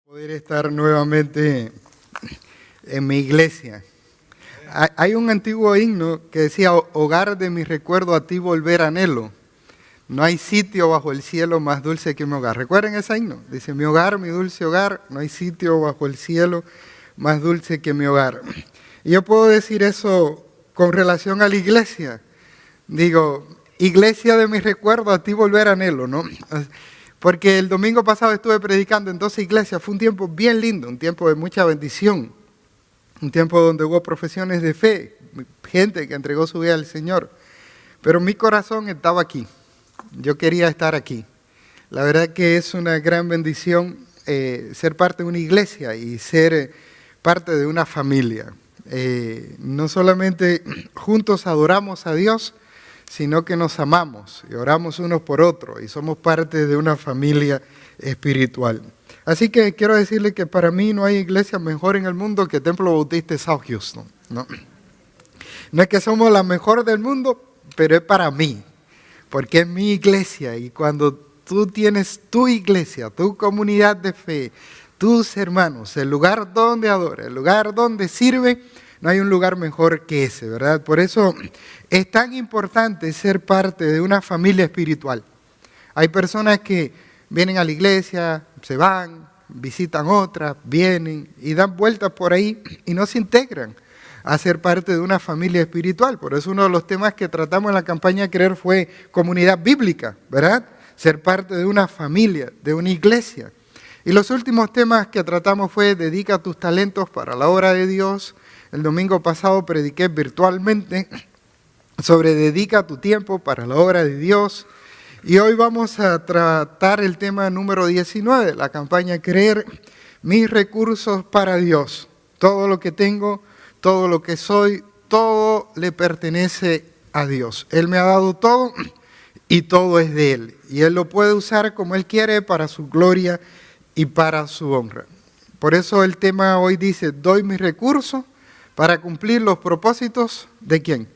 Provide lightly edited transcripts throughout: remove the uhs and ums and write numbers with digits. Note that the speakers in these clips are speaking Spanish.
Poder estar nuevamente en mi iglesia. Hay un antiguo himno que decía: hogar de mi recuerdo, a ti volver anhelo. No hay sitio bajo el cielo más dulce que mi hogar. ¿Recuerden ese himno? Dice: mi hogar, mi dulce hogar, no hay sitio bajo el cielo más dulce que mi hogar. Y yo puedo decir eso con relación a la iglesia. Digo, iglesia de mi recuerdo, a ti volver anhelo, ¿no? Porque el domingo pasado estuve predicando en 12 iglesias. Fue un tiempo bien lindo, un tiempo de mucha bendición. Un tiempo donde hubo profesiones de fe, gente que entregó su vida al Señor. Pero mi corazón estaba aquí. Yo quería estar aquí. La verdad que es una gran bendición ser parte de una iglesia y ser parte de una familia. No solamente juntos adoramos a Dios, sino que nos amamos y oramos unos por otros y somos parte de una familia espiritual. Así que quiero decirle que para mí no hay iglesia mejor en el mundo que Templo Bautista de South Houston. No es que somos la mejor del mundo, pero es para mí, porque es mi iglesia. Y cuando tú tienes tu iglesia, tu comunidad de fe, tus hermanos, el lugar donde adora, el lugar donde sirve, no hay un lugar mejor que ese, ¿verdad? Por eso es tan importante ser parte de una familia espiritual. Hay personas que vienen a la iglesia, se van, visitan otras, vienen y dan vueltas por ahí y no se integran a ser parte de una familia espiritual. Por eso uno de los temas que tratamos en la campaña Creer fue comunidad bíblica, ¿verdad? Ser parte de una familia, de una iglesia. Y los últimos temas que tratamos fue: dedica tus talentos para la obra de Dios. El domingo pasado prediqué virtualmente sobre dedica tu tiempo para la obra de Dios. Y hoy vamos a tratar el tema número 19, la campaña Creer, mis recursos para Dios. Todo lo que tengo, todo lo que soy, todo le pertenece a Dios. Él me ha dado todo y todo es de Él. Y Él lo puede usar como Él quiere para su gloria y para su honra. Por eso el tema hoy dice: doy mis recursos para cumplir los propósitos ¿de quién?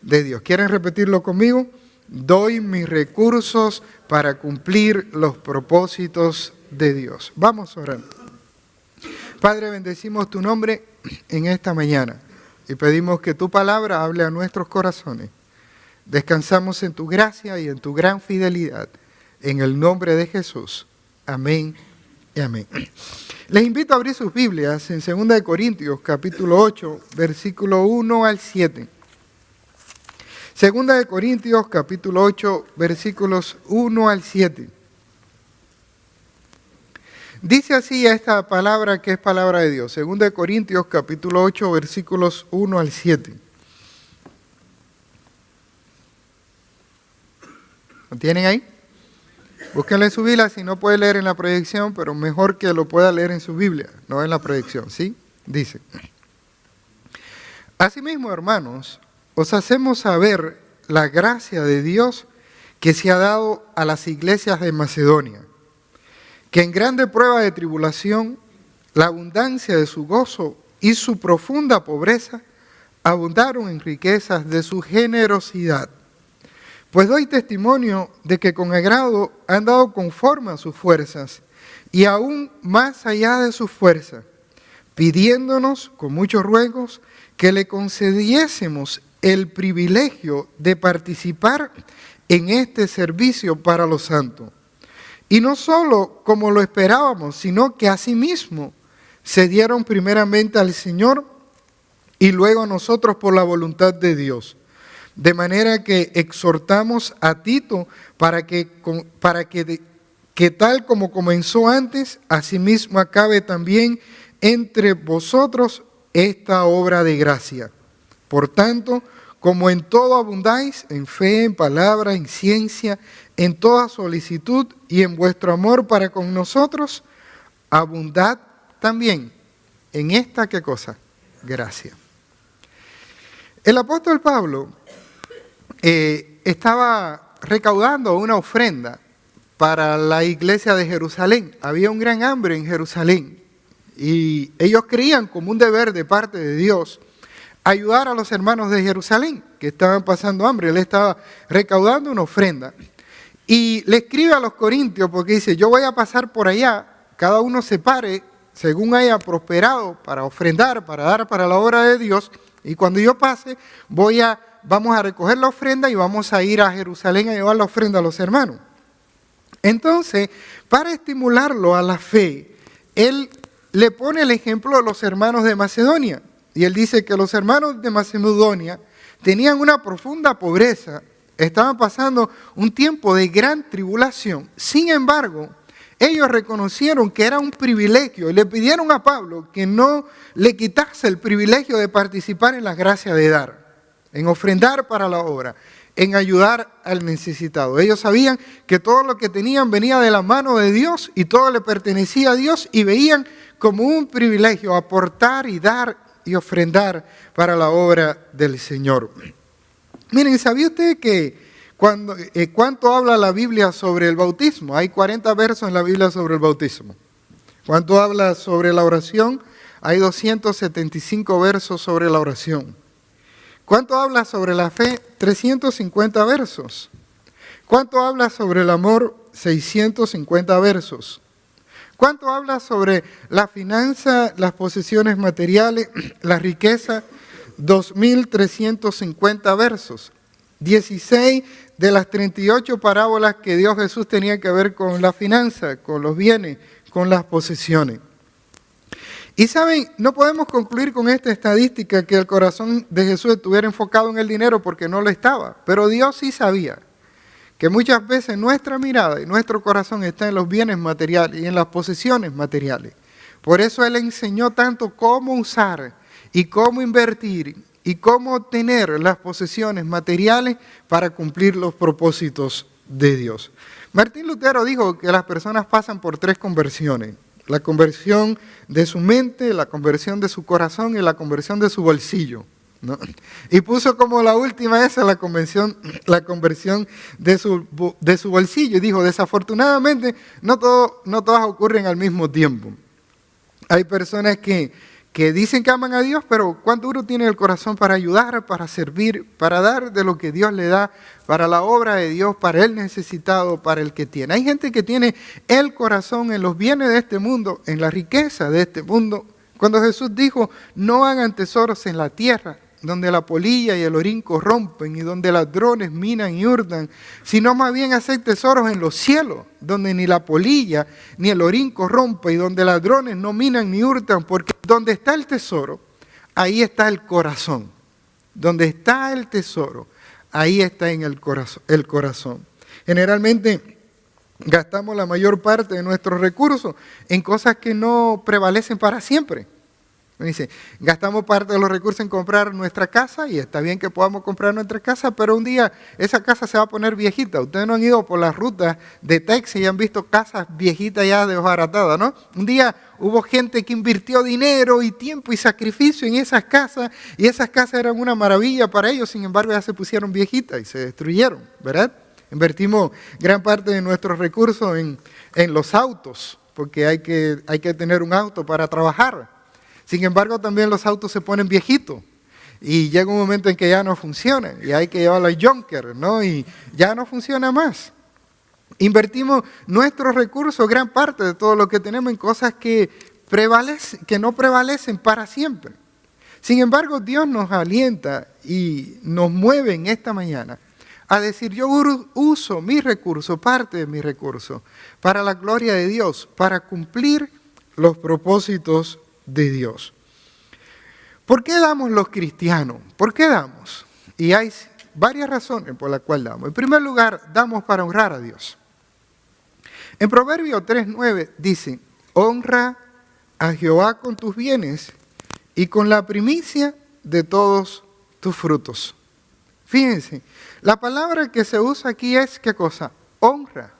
De Dios. ¿Quieren repetirlo conmigo? Doy mis recursos para cumplir los propósitos de Dios. Vamos a orar. Padre, bendecimos tu nombre en esta mañana y pedimos que tu palabra hable a nuestros corazones. Descansamos en tu gracia y en tu gran fidelidad. En el nombre de Jesús. Amén y amén. Les invito a abrir sus Biblias en 2 Corintios, capítulo 8, versículo 1 al 7. 2 Corintios, capítulo 8, versículos 1 al 7. Dice así esta palabra que es palabra de Dios. 2 Corintios, capítulo 8, versículos 1 al 7. ¿Lo tienen ahí? Búsquenlo en su Biblia, si no puede leer en la proyección, pero mejor que lo pueda leer en su Biblia, no en la proyección, ¿sí? Dice: asimismo, hermanos, os hacemos saber la gracia de Dios que se ha dado a las iglesias de Macedonia, que en grande prueba de tribulación, la abundancia de su gozo y su profunda pobreza abundaron en riquezas de su generosidad. Pues doy testimonio de que con agrado han dado conforme a sus fuerzas y aún más allá de sus fuerzas, pidiéndonos con muchos ruegos que le concediésemos el privilegio de participar en este servicio para los santos. Y no solo como lo esperábamos, sino que asimismo se dieron primeramente al Señor y luego a nosotros por la voluntad de Dios. De manera que exhortamos a Tito para que tal como comenzó antes, asimismo acabe también entre vosotros esta obra de gracia. Por tanto, como en todo abundáis, en fe, en palabra, en ciencia, en toda solicitud y en vuestro amor para con nosotros, abundad también en esta, ¿qué cosa? Gracia. El apóstol Pablo estaba recaudando una ofrenda para la iglesia de Jerusalén. Había un gran hambre en Jerusalén y ellos creían como un deber de parte de Dios ayudar a los hermanos de Jerusalén que estaban pasando hambre. Él estaba recaudando una ofrenda y le escribe a los corintios porque dice: yo voy a pasar por allá cada uno separe según haya prosperado para ofrendar, para dar para la obra de Dios. Y cuando yo pase, vamos a recoger la ofrenda y vamos a ir a Jerusalén a llevar la ofrenda a los hermanos. Entonces, para estimularlo a la fe, él le pone el ejemplo de los hermanos de Macedonia. Y él dice que los hermanos de Macedonia tenían una profunda pobreza, estaban pasando un tiempo de gran tribulación. Sin embargo, ellos reconocieron que era un privilegio y le pidieron a Pablo que no le quitase el privilegio de participar en la gracia de dar, en ofrendar para la obra, en ayudar al necesitado. Ellos sabían que todo lo que tenían venía de la mano de Dios y todo le pertenecía a Dios y veían como un privilegio aportar y dar y ofrendar para la obra del Señor. Miren, ¿sabía usted que cuánto habla la Biblia sobre el bautismo? Hay 40 versos en la Biblia sobre el bautismo. ¿Cuánto habla sobre la oración? Hay 275 versos sobre la oración. ¿Cuánto habla sobre la fe? 350 versos. ¿Cuánto habla sobre el amor? 650 versos. ¿Cuánto habla sobre la finanza, las posesiones materiales, la riqueza? 2.350 versos. 16 de las 38 parábolas que dio Jesús tenían que ver con la finanza, con los bienes, con las posesiones. Y saben, no podemos concluir con esta estadística que el corazón de Jesús estuviera enfocado en el dinero porque no lo estaba. Pero Dios sí sabía que muchas veces nuestra mirada y nuestro corazón está en los bienes materiales y en las posesiones materiales. Por eso Él enseñó tanto cómo usar y cómo invertir y cómo obtener las posesiones materiales para cumplir los propósitos de Dios. Martín Lutero dijo que las personas pasan por 3 conversiones. La conversión de su mente, la conversión de su corazón y la conversión de su bolsillo, ¿no? Y puso como la última esa la conversión de su bolsillo. Y dijo, desafortunadamente, no todas ocurren al mismo tiempo. Hay personas que dicen que aman a Dios, pero ¿cuánto duro tiene el corazón para ayudar, para servir, para dar de lo que Dios le da, para la obra de Dios, para el necesitado, para el que tiene? Hay gente que tiene el corazón en los bienes de este mundo, en la riqueza de este mundo. Cuando Jesús dijo, no hagan tesoros en la tierra, donde la polilla y el orín corrompen y donde ladrones minan y hurtan, sino más bien hacer tesoros en los cielos, donde ni la polilla ni el orín corrompe y donde ladrones no minan ni hurtan, porque donde está el tesoro, ahí está el corazón. Donde está el tesoro, ahí está en el corazón. Generalmente gastamos la mayor parte de nuestros recursos en cosas que no prevalecen para siempre. Dice, gastamos parte de los recursos en comprar nuestra casa y está bien que podamos comprar nuestra casa, pero un día esa casa se va a poner viejita. Ustedes no han ido por las rutas de Texas y han visto casas viejitas ya desbaratadas, ¿no? Un día hubo gente que invirtió dinero y tiempo y sacrificio en esas casas y esas casas eran una maravilla para ellos, sin embargo ya se pusieron viejitas y se destruyeron, ¿verdad? Invertimos gran parte de nuestros recursos en los autos, porque hay que tener un auto para trabajar. Sin embargo, también los autos se ponen viejitos y llega un momento en que ya no funcionan y hay que llevarlo al junker, ¿no? Y ya no funciona más. Invertimos nuestros recursos, gran parte de todo lo que tenemos, en cosas que no prevalecen para siempre. Sin embargo, Dios nos alienta y nos mueve en esta mañana a decir, yo uso mis recursos, parte de mis recursos, para la gloria de Dios, para cumplir los propósitos de Dios. ¿Por qué damos los cristianos? ¿Por qué damos? Y hay varias razones por las cuales damos. En primer lugar, damos para honrar a Dios. En Proverbios 3:9 dice, honra a Jehová con tus bienes y con la primicia de todos tus frutos. Fíjense, la palabra que se usa aquí es, ¿qué cosa? Honra.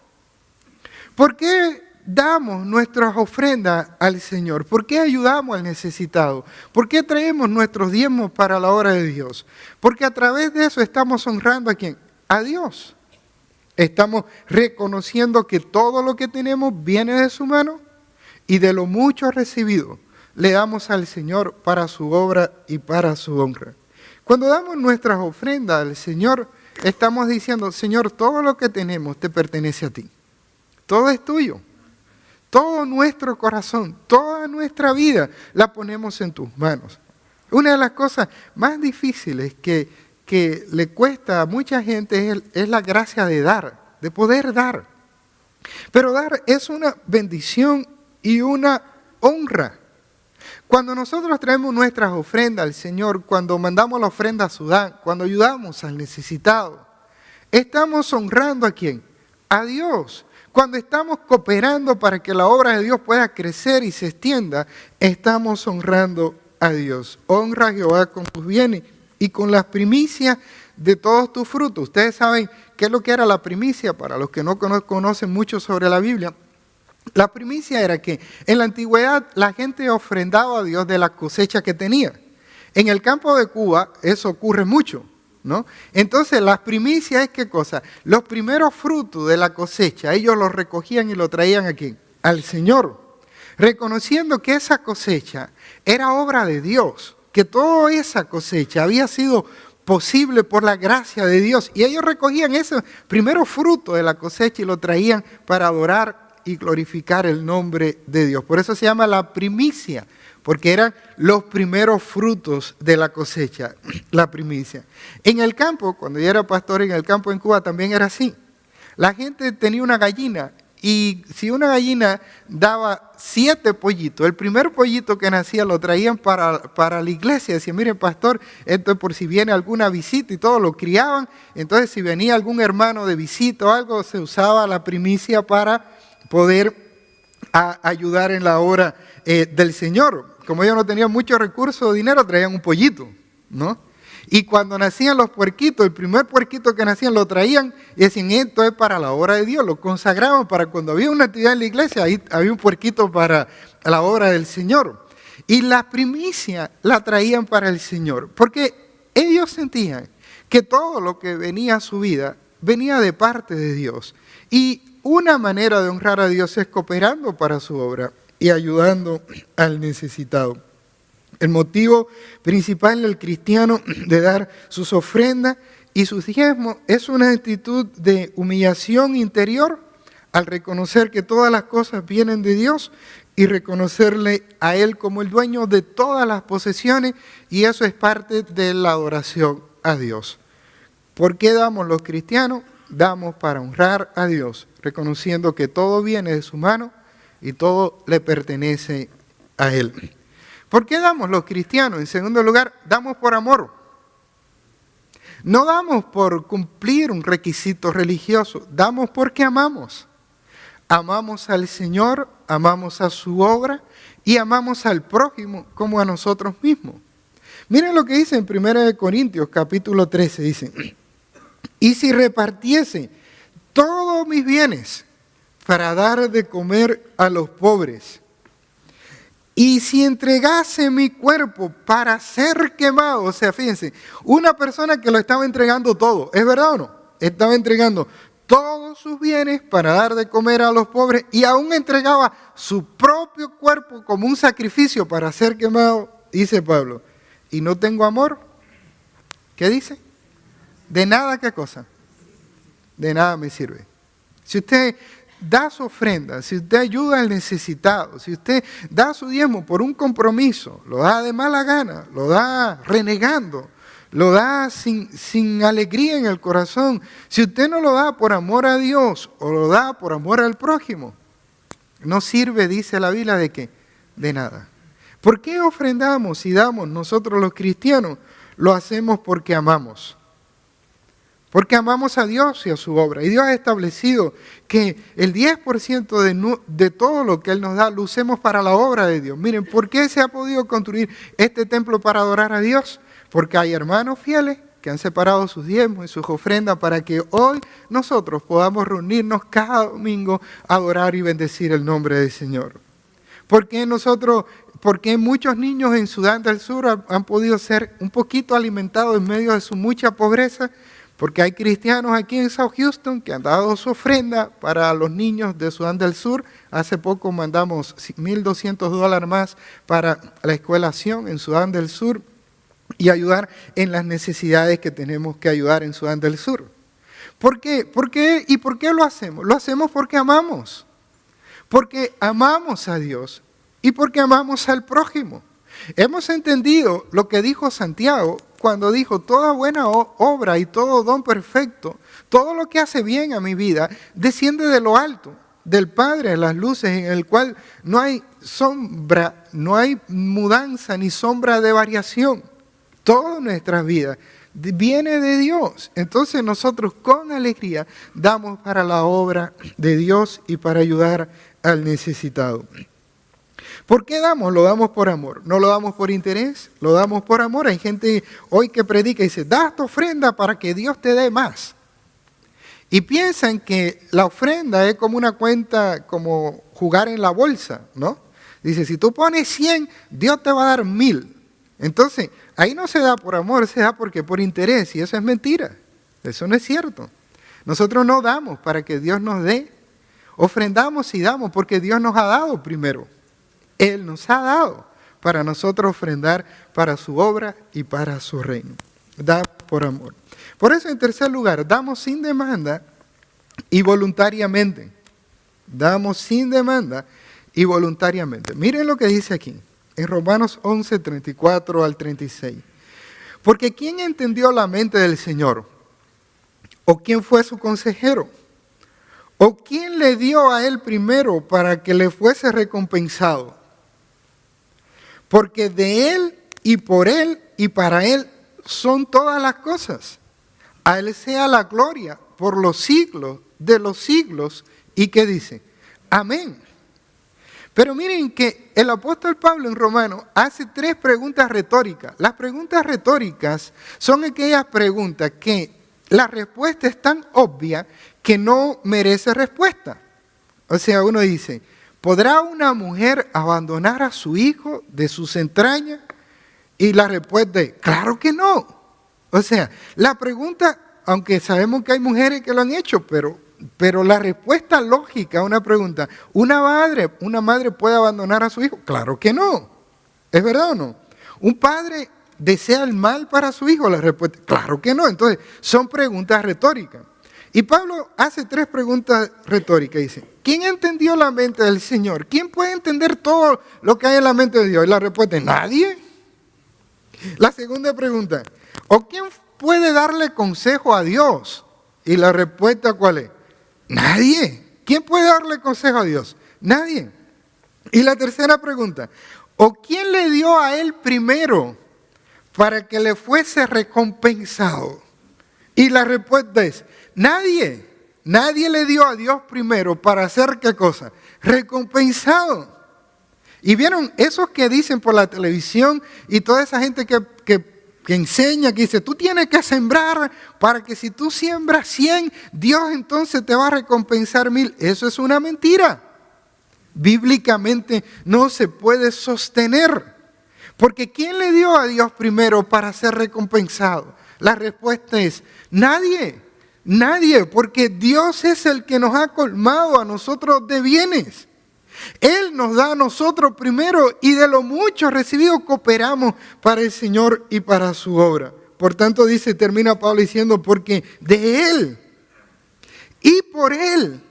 ¿Por qué damos nuestras ofrendas al Señor? ¿Por qué ayudamos al necesitado? ¿Por qué traemos nuestros diezmos para la obra de Dios? Porque a través de eso estamos honrando ¿a quién? A Dios. Estamos reconociendo que todo lo que tenemos viene de su mano y de lo mucho recibido le damos al Señor para su obra y para su honra. Cuando damos nuestras ofrendas al Señor, estamos diciendo, Señor, todo lo que tenemos te pertenece a ti. Todo es tuyo. todo nuestro corazón, toda nuestra vida la ponemos en tus manos. Una de las cosas más difíciles que le cuesta a mucha gente es la gracia de dar, de poder dar. Pero dar es una bendición y una honra. Cuando nosotros traemos nuestras ofrendas al Señor, cuando mandamos la ofrenda a Sudán, cuando ayudamos al necesitado, estamos honrando ¿a quién? A Dios. Cuando estamos cooperando para que la obra de Dios pueda crecer y se extienda, estamos honrando a Dios. Honra a Jehová con tus bienes y con las primicias de todos tus frutos. Ustedes saben qué es lo que era la primicia, para los que no conocen mucho sobre la Biblia. La primicia era que en la antigüedad la gente ofrendaba a Dios de la cosecha que tenía. En el campo de Cuba eso ocurre mucho, ¿no? Entonces las primicias es ¿qué cosa? Los primeros frutos de la cosecha, ellos los recogían y lo traían ¿a quién? Al Señor, reconociendo que esa cosecha era obra de Dios, que toda esa cosecha había sido posible por la gracia de Dios. Y ellos recogían ese primero fruto de la cosecha y lo traían para adorar y glorificar el nombre de Dios. Por eso se llama la primicia, porque eran los primeros frutos de la cosecha, la primicia. En el campo, cuando yo era pastor en el campo en Cuba, también era así. La gente tenía una gallina y si una gallina daba 7 pollitos, el primer pollito que nacía lo traían para la iglesia. Decían, mire pastor, esto es por si viene alguna visita y todo, lo criaban. Entonces si venía algún hermano de visita o algo, se usaba la primicia para poder ayudar en la obra del Señor. Como ellos no tenían mucho recursos o dinero, traían un pollito, ¿no? Y cuando nacían los puerquitos, el primer puerquito que nacían lo traían y decían, esto es para la obra de Dios, lo consagraban para cuando había una actividad en la iglesia, ahí había un puerquito para la obra del Señor. Y la primicia la traían para el Señor, porque ellos sentían que todo lo que venía a su vida venía de parte de Dios. Y una manera de honrar a Dios es cooperando para su obra y ayudando al necesitado. El motivo principal del cristiano de dar sus ofrendas y sus diezmos es una actitud de humillación interior al reconocer que todas las cosas vienen de Dios y reconocerle a Él como el dueño de todas las posesiones, y eso es parte de la adoración a Dios. ¿Por qué damos los cristianos? Damos para honrar a Dios, reconociendo que todo viene de su mano y todo le pertenece a Él. ¿Por qué damos los cristianos? En segundo lugar, damos por amor. No damos por cumplir un requisito religioso, damos porque amamos. Amamos al Señor, amamos a su obra y amamos al prójimo como a nosotros mismos. Miren lo que dice en 1 Corintios capítulo 13, dice, y si repartiese todos mis bienes para dar de comer a los pobres, y si entregase mi cuerpo para ser quemado, o sea, fíjense, una persona que lo estaba entregando todo, ¿es verdad o no? Estaba entregando todos sus bienes para dar de comer a los pobres y aún entregaba su propio cuerpo como un sacrificio para ser quemado, dice Pablo. ¿Y no tengo amor? ¿Qué dice? De nada, ¿qué cosa? De nada me sirve. Si usted da su ofrenda, si usted ayuda al necesitado, si usted da su diezmo por un compromiso, lo da de mala gana, lo da renegando, lo da sin alegría en el corazón, si usted no lo da por amor a Dios o lo da por amor al prójimo, no sirve, dice la Biblia, ¿de qué? De nada. ¿Por qué ofrendamos y damos nosotros los cristianos? Lo hacemos porque amamos. Porque amamos a Dios y a su obra. Y Dios ha establecido que el 10% de todo lo que Él nos da lo usemos para la obra de Dios. Miren, ¿por qué se ha podido construir este templo para adorar a Dios? Porque hay hermanos fieles que han separado sus diezmos y sus ofrendas para que hoy nosotros podamos reunirnos cada domingo a adorar y bendecir el nombre del Señor. ¿Por qué muchos niños en Sudán del Sur han podido ser un poquito alimentados en medio de su mucha pobreza? Porque hay cristianos aquí en South Houston que han dado su ofrenda para los niños de Sudán del Sur. Hace poco mandamos $1,200 más para la escuela Sion en Sudán del Sur y ayudar en las necesidades que tenemos que ayudar en Sudán del Sur. ¿Por qué? ¿Y por qué lo hacemos? Lo hacemos porque amamos. porque amamos a Dios y porque amamos al prójimo. Hemos entendido lo que dijo Santiago cuando dijo: toda buena obra y todo don perfecto, todo lo que hace bien a mi vida, desciende de lo alto, del Padre de las luces, en el cual no hay sombra, no hay mudanza ni sombra de variación. Toda nuestra vida viene de Dios. Entonces nosotros con alegría damos para la obra de Dios y para ayudar al necesitado. ¿Por qué damos? Lo damos por amor. No lo damos por interés, lo damos por amor. Hay gente hoy que predica y dice: da tu ofrenda para que Dios te dé más. Y piensan que la ofrenda es como una cuenta, como jugar en la bolsa, ¿no? Dice: si tú pones 100, Dios te va a dar 1000. Entonces, ahí no se da por amor, se da porque por interés, y eso es mentira. Eso no es cierto. Nosotros no damos para que Dios nos dé. Ofrendamos y damos porque Dios nos ha dado primero. Él nos ha dado para nosotros ofrendar para su obra y para su reino. Da por amor. Por eso, en tercer lugar, damos sin demanda y voluntariamente. Damos sin demanda y voluntariamente. Miren lo que dice aquí, en Romanos 11, 34 al 36. Porque ¿quién entendió la mente del Señor? ¿O quién fue su consejero? ¿O quién le dio a él primero para que le fuese recompensado? Porque de él y por él y para él son todas las cosas. A él sea la gloria por los siglos de los siglos. ¿Y qué dice? Amén. Pero miren que el apóstol Pablo en Romanos hace 3 preguntas retóricas. Las preguntas retóricas son aquellas preguntas que la respuesta es tan obvia que no merece respuesta. O sea, uno dice: ¿podrá una mujer abandonar a su hijo de sus entrañas? Y la respuesta es: claro que no. O sea, la pregunta, aunque sabemos que hay mujeres que lo han hecho, pero la respuesta lógica a una pregunta: ¿una madre puede abandonar a su hijo? Claro que no. ¿Es verdad o no? ¿Un padre desea el mal para su hijo? La respuesta: claro que no. Entonces, son preguntas retóricas. Y Pablo hace 3 preguntas retóricas. Dice: ¿quién entendió la mente del Señor? ¿Quién puede entender todo lo que hay en la mente de Dios? Y la respuesta es: nadie. La segunda pregunta: ¿o quién puede darle consejo a Dios? Y la respuesta, ¿cuál es? Nadie. ¿Quién puede darle consejo a Dios? Nadie. Y la tercera pregunta: ¿o quién le dio a él primero para que le fuese recompensado? Y la respuesta es: nadie. Nadie le dio a Dios primero para hacer ¿qué cosa? Recompensado. Y vieron esos que dicen por la televisión y toda esa gente que enseña, que dice: tú tienes que sembrar para que si tú siembras 100, Dios entonces te va a recompensar 1000. Eso es una mentira. Bíblicamente no se puede sostener. Porque ¿quién le dio a Dios primero para ser recompensado? La respuesta es: nadie. Nadie, porque Dios es el que nos ha colmado a nosotros de bienes. Él nos da a nosotros primero y de lo mucho recibido cooperamos para el Señor y para su obra. Por tanto termina Pablo diciendo: porque de Él y por Él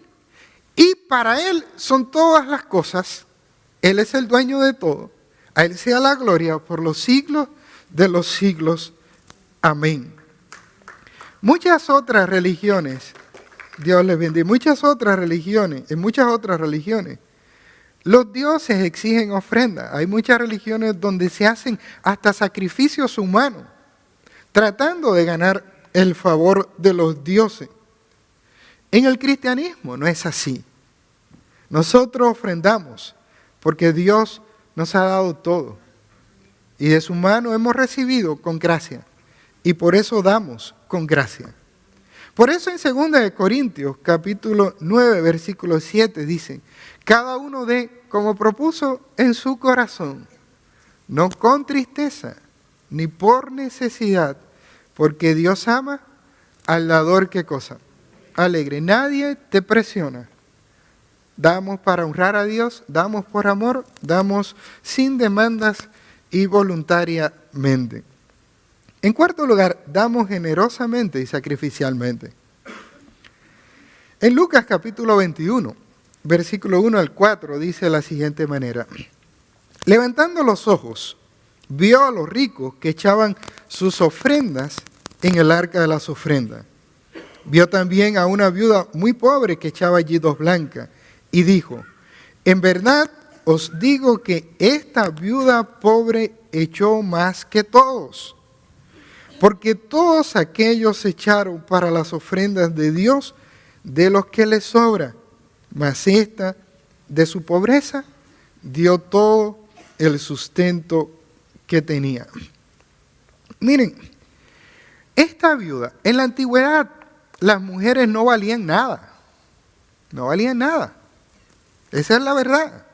y para Él son todas las cosas. Él es el dueño de todo. A Él sea la gloria por los siglos de los siglos. Amén. Muchas otras religiones, Dios les bendiga, en muchas otras religiones, los dioses exigen ofrenda. Hay muchas religiones donde se hacen hasta sacrificios humanos, tratando de ganar el favor de los dioses. En el cristianismo no es así. Nosotros ofrendamos porque Dios nos ha dado todo. Y de su mano hemos recibido con gracia. Y por eso damos con gracia. Por eso en 2 Corintios, capítulo 9, versículo 7, dice: cada uno dé como propuso en su corazón, no con tristeza, ni por necesidad, porque Dios ama al dador, ¿qué cosa? Alegre. Nadie te presiona. Damos para honrar a Dios, damos por amor, damos sin demandas y voluntariamente. En cuarto lugar, damos generosamente y sacrificialmente. En Lucas capítulo 21, versículo 1 al 4, dice de la siguiente manera. Levantando los ojos, vio a los ricos que echaban sus ofrendas en el arca de las ofrendas. Vio también a una viuda muy pobre que echaba allí 2 blancas y dijo, en verdad os digo que esta viuda pobre echó más que todos, porque todos aquellos echaron para las ofrendas de Dios de los que les sobra, mas esta de su pobreza dio todo el sustento que tenía. Miren, esta viuda, en la antigüedad las mujeres no valían nada, no valían nada, esa es la verdad.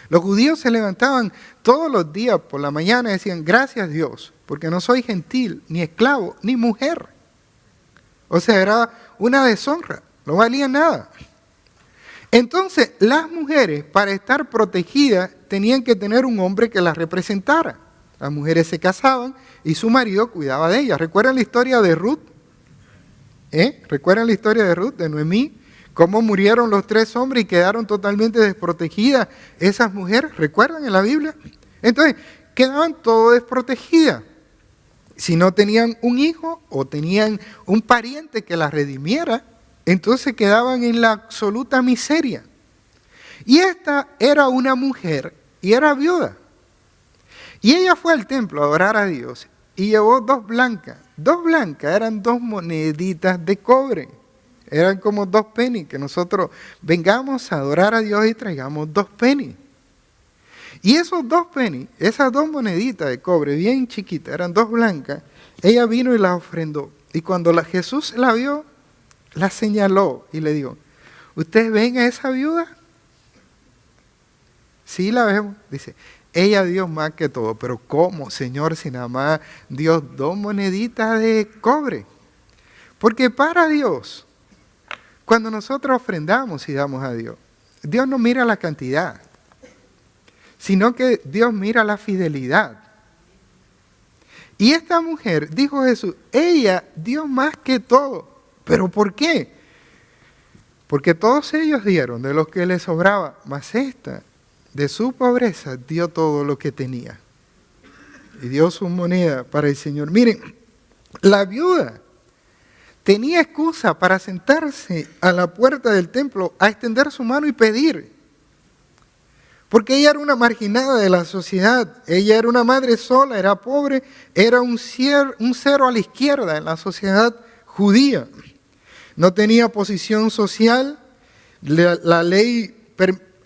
Los judíos se levantaban todos los días por la mañana y decían, gracias Dios, porque no soy gentil, ni esclavo, ni mujer. O sea, era una deshonra, no valían nada. Entonces, las mujeres, para estar protegidas, tenían que tener un hombre que las representara. Las mujeres se casaban y su marido cuidaba de ellas. ¿Recuerdan la historia de Ruth? ¿Recuerdan la historia de Ruth, de Noemí? Cómo murieron los 3 hombres y quedaron totalmente desprotegidas esas mujeres. ¿Recuerdan en la Biblia? Entonces, quedaban todas desprotegidas. Si no tenían un hijo o tenían un pariente que las redimiera, entonces quedaban en la absoluta miseria. Y esta era una mujer y era viuda. Y ella fue al templo a adorar a Dios y llevó 2 blancas. 2 blancas eran 2 moneditas de cobre. Eran como 2 pennies, que nosotros vengamos a adorar a Dios y traigamos 2 pennies. Y esos 2 pennies, esas 2 moneditas de cobre bien chiquitas, eran 2 blancas, ella vino y las ofrendó. Y cuando Jesús la vio, la señaló y le dijo, ¿ustedes ven a esa viuda? Sí, la vemos. Dice, ella dio más que todo. Pero ¿cómo, Señor, si nada más dio 2 moneditas de cobre? Porque para Dios, cuando nosotros ofrendamos y damos a Dios, Dios no mira la cantidad, sino que Dios mira la fidelidad. Y esta mujer, dijo Jesús, ella dio más que todo. ¿Pero por qué? Porque todos ellos dieron de lo que les sobraba, mas esta, de su pobreza, dio todo lo que tenía. Y dio su moneda para el Señor. Miren, la viuda tenía excusa para sentarse a la puerta del templo a extender su mano y pedir. Porque ella era una marginada de la sociedad, ella era una madre sola, era pobre, era un cero a la izquierda en la sociedad judía. No tenía posición social, la ley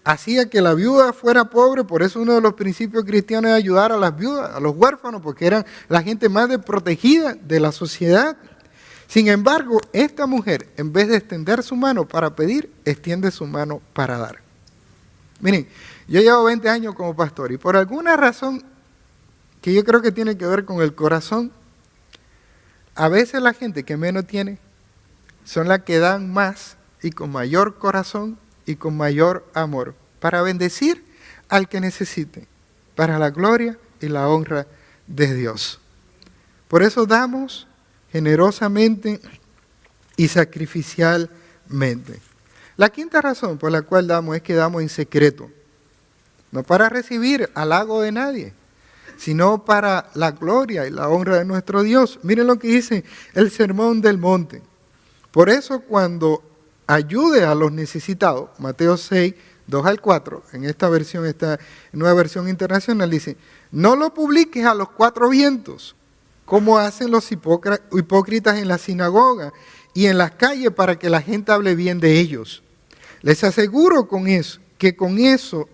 hacía que la viuda fuera pobre, por eso uno de los principios cristianos es ayudar a las viudas, a los huérfanos, porque eran la gente más desprotegida de la sociedad. Sin embargo, esta mujer, en vez de extender su mano para pedir, extiende su mano para dar. Miren, yo llevo 20 años como pastor y por alguna razón que yo creo que tiene que ver con el corazón, a veces la gente que menos tiene son las que dan más y con mayor corazón y con mayor amor para bendecir al que necesite, para la gloria y la honra de Dios. Por eso damos generosamente y sacrificialmente. La quinta razón por la cual damos es que damos en secreto, no para recibir halago de nadie, sino para la gloria y la honra de nuestro Dios. Miren lo que dice el Sermón del Monte. Por eso cuando ayude a los necesitados, Mateo 6, 2 al 4, en esta versión, esta nueva versión internacional, dice, no lo publiques a los 4 vientos, como hacen los hipócritas en la sinagoga y en las calles para que la gente hable bien de ellos. Les aseguro con eso, que con eso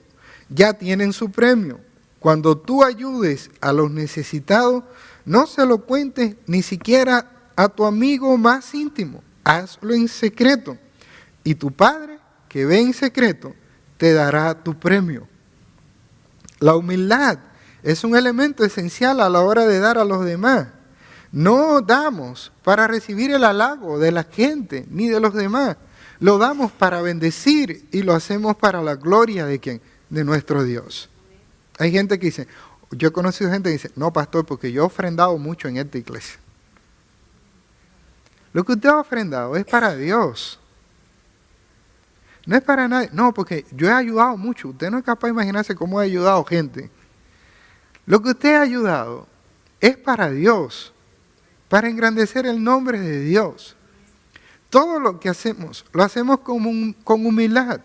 ya tienen su premio. Cuando tú ayudes a los necesitados, no se lo cuentes ni siquiera a tu amigo más íntimo. Hazlo en secreto. Y tu Padre, que ve en secreto, te dará tu premio. La humildad es un elemento esencial a la hora de dar a los demás. No damos para recibir el halago de la gente ni de los demás. Lo damos para bendecir y lo hacemos para la gloria de ¿quién? De nuestro Dios. Hay gente que dice, yo he conocido gente que dice, no pastor, porque yo he ofrendado mucho en esta iglesia. Lo que usted ha ofrendado es para Dios. No es para nadie. No, porque yo he ayudado mucho. Usted no es capaz de imaginarse cómo he ayudado gente. Lo que usted ha ayudado es para Dios, para engrandecer el nombre de Dios. Todo lo que hacemos, lo hacemos con humildad.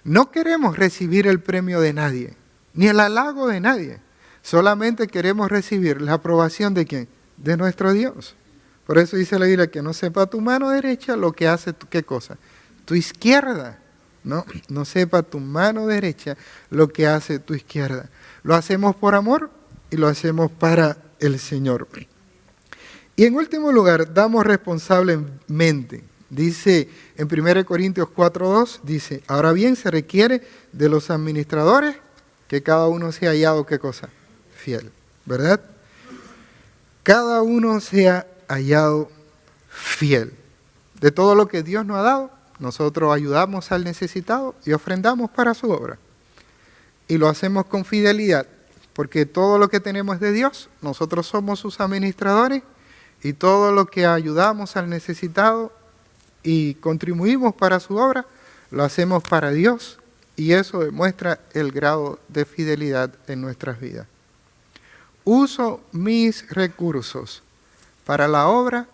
No queremos recibir el premio de nadie, ni el halago de nadie. Solamente queremos recibir la aprobación de ¿quién? De nuestro Dios. Por eso dice la Biblia que no sepa tu mano derecha lo que hace ¿qué cosa? Tu izquierda. No sepa tu mano derecha lo que hace tu izquierda. Lo hacemos por amor y lo hacemos para el Señor. Y en último lugar, damos responsablemente. Dice en 1 Corintios 4:2, dice, ahora bien se requiere de los administradores que cada uno sea hallado, ¿qué cosa? Fiel, ¿verdad? Cada uno sea hallado fiel. De todo lo que Dios nos ha dado, nosotros ayudamos al necesitado y ofrendamos para su obra. Y lo hacemos con fidelidad, porque todo lo que tenemos es de Dios, nosotros somos sus administradores, y todo lo que ayudamos al necesitado y contribuimos para su obra, lo hacemos para Dios, y eso demuestra el grado de fidelidad en nuestras vidas. Uso mis recursos para la obra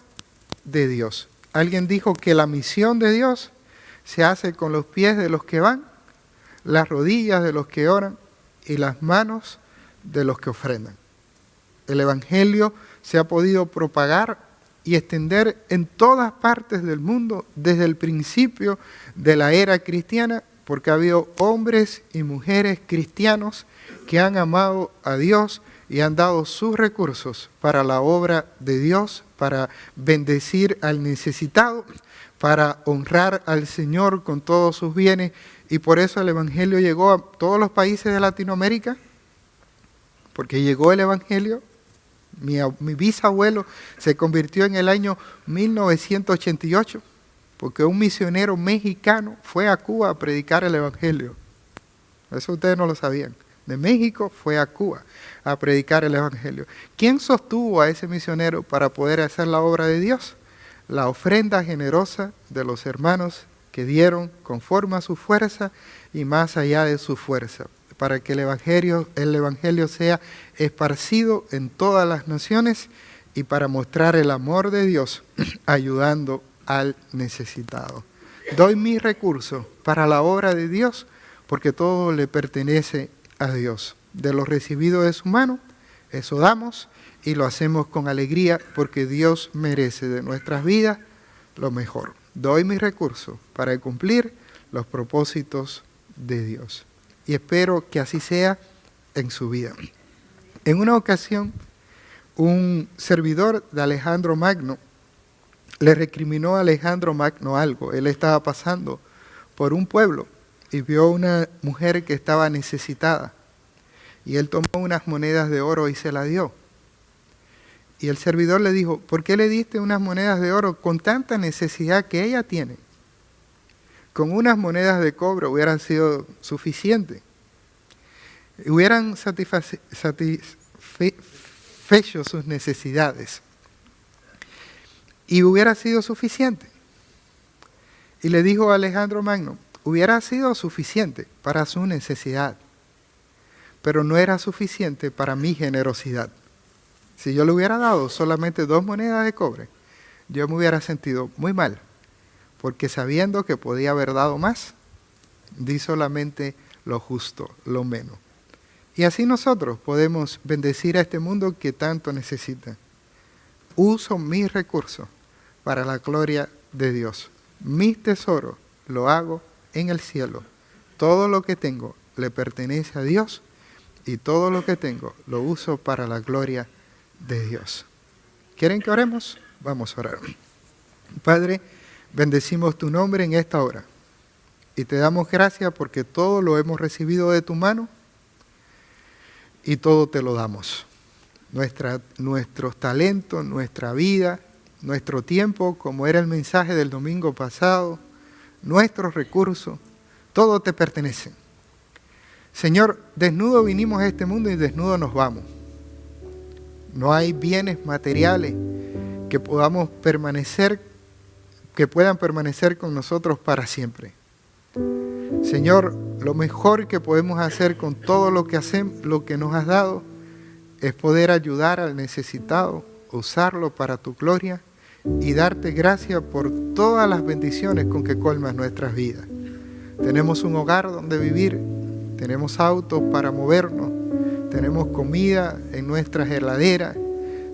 de Dios. Alguien dijo que la misión de Dios se hace con los pies de los que van, las rodillas de los que oran y las manos de los que ofrendan. El Evangelio se ha podido propagar y extender en todas partes del mundo desde el principio de la era cristiana, porque ha habido hombres y mujeres cristianos que han amado a Dios y han dado sus recursos para la obra de Dios, para bendecir al necesitado, para honrar al Señor con todos sus bienes. Y por eso el Evangelio llegó a todos los países de Latinoamérica, porque llegó el Evangelio. Mi bisabuelo se convirtió en el año 1988, porque un misionero mexicano fue a Cuba a predicar el Evangelio. Eso ustedes no lo sabían. De México fue a Cuba a predicar el Evangelio. ¿Quién sostuvo a ese misionero para poder hacer la obra de Dios? La ofrenda generosa de los hermanos que dieron conforme a su fuerza y más allá de su fuerza, para que el Evangelio sea esparcido en todas las naciones y para mostrar el amor de Dios ayudando al necesitado. Doy mis recursos para la obra de Dios porque todo le pertenece a Dios. De lo recibido de su mano, eso damos y lo hacemos con alegría porque Dios merece de nuestras vidas lo mejor. Doy mis recursos para cumplir los propósitos de Dios. Y espero que así sea en su vida. En una ocasión, un servidor de Alejandro Magno le recriminó a Alejandro Magno algo. Él estaba pasando por un pueblo y vio a una mujer que estaba necesitada. Y él tomó unas monedas de oro y se las dio. Y el servidor le dijo, ¿por qué le diste unas monedas de oro con tanta necesidad que ella tiene? Con unas monedas de cobre hubieran sido suficientes. Hubieran satisfecho sus necesidades. Y hubiera sido suficiente. Y le dijo a Alejandro Magno, hubiera sido suficiente para su necesidad, pero no era suficiente para mi generosidad. Si yo le hubiera dado solamente 2 monedas de cobre, yo me hubiera sentido muy mal, porque sabiendo que podía haber dado más, di solamente lo justo, lo menos. Y así nosotros podemos bendecir a este mundo que tanto necesita. Uso mis recursos para la gloria de Dios. Mis tesoros lo hago en el cielo. Todo lo que tengo le pertenece a Dios y todo lo que tengo lo uso para la gloria de Dios. ¿Quieren que oremos? Vamos a orar. Padre, bendecimos tu nombre en esta hora y te damos gracias porque todo lo hemos recibido de tu mano y todo te lo damos. Nuestros talentos, nuestra vida, nuestro tiempo, como era el mensaje del domingo pasado, nuestros recursos, todo te pertenece. Señor, desnudo vinimos a este mundo y desnudo nos vamos. No hay bienes materiales que puedan permanecer con nosotros para siempre. Señor, lo mejor que podemos hacer con todo lo que hacemos, lo que nos has dado, es poder ayudar al necesitado, usarlo para tu gloria y darte gracias por todas las bendiciones con que colmas nuestras vidas. Tenemos un hogar donde vivir, tenemos autos para movernos, tenemos comida en nuestras heladeras,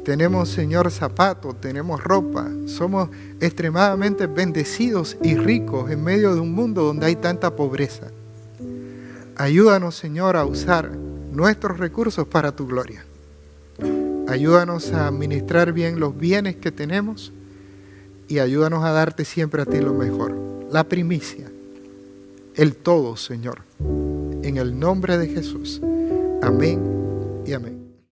tenemos, Señor, zapatos, tenemos ropa. Somos extremadamente bendecidos y ricos en medio de un mundo donde hay tanta pobreza. Ayúdanos, Señor, a usar nuestros recursos para tu gloria. Ayúdanos a administrar bien los bienes que tenemos y ayúdanos a darte siempre a ti lo mejor, la primicia, el todo, Señor. En el nombre de Jesús. Amén y amén.